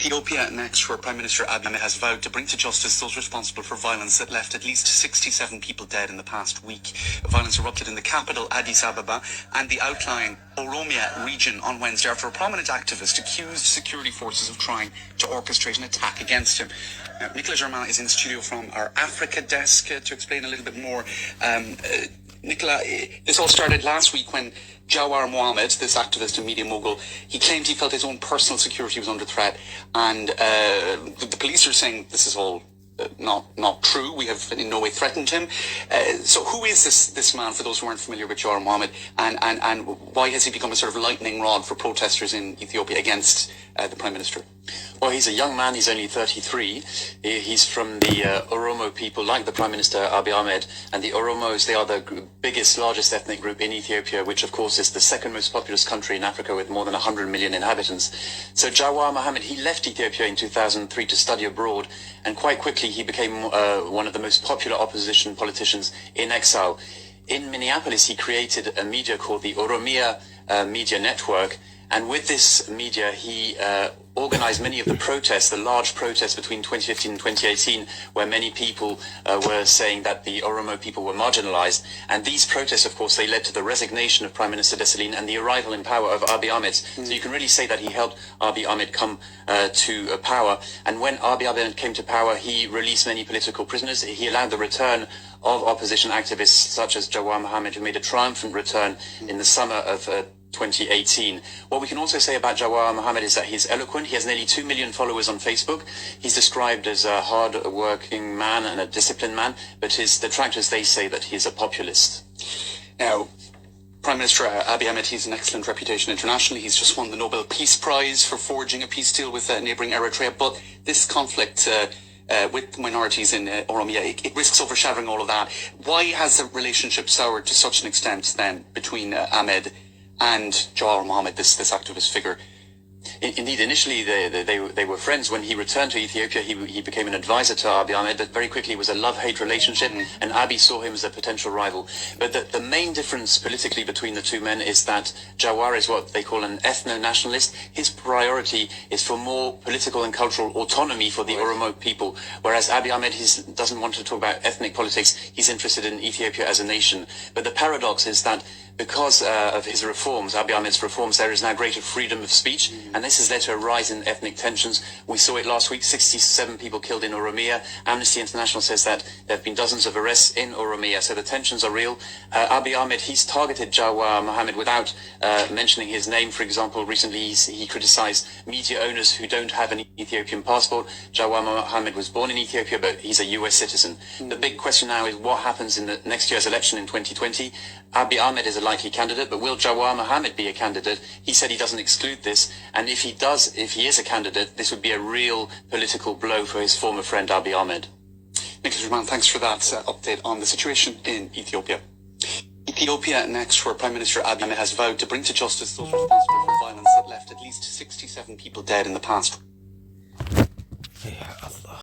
Ethiopia next, where Prime Minister Abiy Ahmed has vowed to bring to justice those responsible for violence that left at least 67 people dead in the past week. Violence erupted in the capital, Addis Ababa, and the outlying Oromia region on Wednesday after a prominent activist accused security forces of trying to orchestrate an attack against him. Nicola Germain is in the studio from our Africa desk to explain a little bit more. Nicola, this all started last week when Jawar Mohammed, this activist and media mogul, he claimed he felt his own personal security was under threat, and the police are saying this is all not true. We have in no way threatened him. So who is this man, for those who aren't familiar with Jawar Mohammed, and why has he become a sort of lightning rod for protesters in Ethiopia against the Prime Minister? Well, he's a young man. He's only 33. He's from the Oromo people, like the Prime Minister Abiy Ahmed. And the Oromos, they are the biggest, largest ethnic group in Ethiopia, which, of course, is the second most populous country in Africa with more than 100 million inhabitants. So Jawar Mohammed, he left Ethiopia in 2003 to study abroad. And quite quickly, he became one of the most popular opposition politicians in exile. In Minneapolis, he created a media called the Oromia Media Network. And with this media, he organized many of the protests, the large protests between 2015 and 2018, where many people were saying that the Oromo people were marginalized. And these protests, of course, they led to the resignation of Prime Minister Desalegn and the arrival in power of Abiy Ahmed. So you can really say that he helped Abiy Ahmed come to power. And when Abiy Ahmed came to power, he released many political prisoners. He allowed the return of opposition activists such as Jawar Mohammed, who made a triumphant return in the summer of 2018. What we can also say about Jawar Mohammed is that he's eloquent. He has nearly 2 million followers on Facebook. He's described as a hard-working man and a disciplined man, but his detractors, they say that he's a populist. Now, Prime Minister Abiy Ahmed, he's an excellent reputation internationally. He's just won the Nobel Peace Prize for forging a peace deal with neighbouring Eritrea. But this conflict with minorities in Oromia, it risks overshadowing all of that. Why has the relationship soured to such an extent then between Ahmed and Jawar Mohammed, this activist figure? Indeed, initially they were friends. When he returned to Ethiopia, he became an advisor to Abiy Ahmed, but very quickly it was a love-hate relationship, and Abiy saw him as a potential rival. But the main difference politically between the two men is that Jawar is what they call an ethno-nationalist. His priority is for more political and cultural autonomy for the Oromo people, whereas Abiy Ahmed doesn't want to talk about ethnic politics. He's interested in Ethiopia as a nation. But the paradox is that because of his reforms, Abiy Ahmed's reforms, there is now greater freedom of speech, and this has led to a rise in ethnic tensions. We saw it last week, 67 people killed in Oromia. Amnesty International says that there have been dozens of arrests in Oromia, so the tensions are real. Abiy Ahmed, he's targeted Jawar Mohammed without mentioning his name. For example, recently he criticized media owners who don't have an Ethiopian passport. Jawar Mohammed was born in Ethiopia, but he's a US citizen. The big question now is what happens in the next year's election in 2020. Abiy Ahmed is a likely candidate, but will Jawar Mohammed be a candidate? He said he doesn't exclude this, and if he is a candidate, this would be a real political blow for his former friend Abiy Ahmed. Nicola Germain, thanks for that update on the situation in Ethiopia. Ethiopia next, where Prime Minister Abiy Ahmed has vowed to bring to justice those responsible for violence that left at least 67 people dead in the past. Yeah,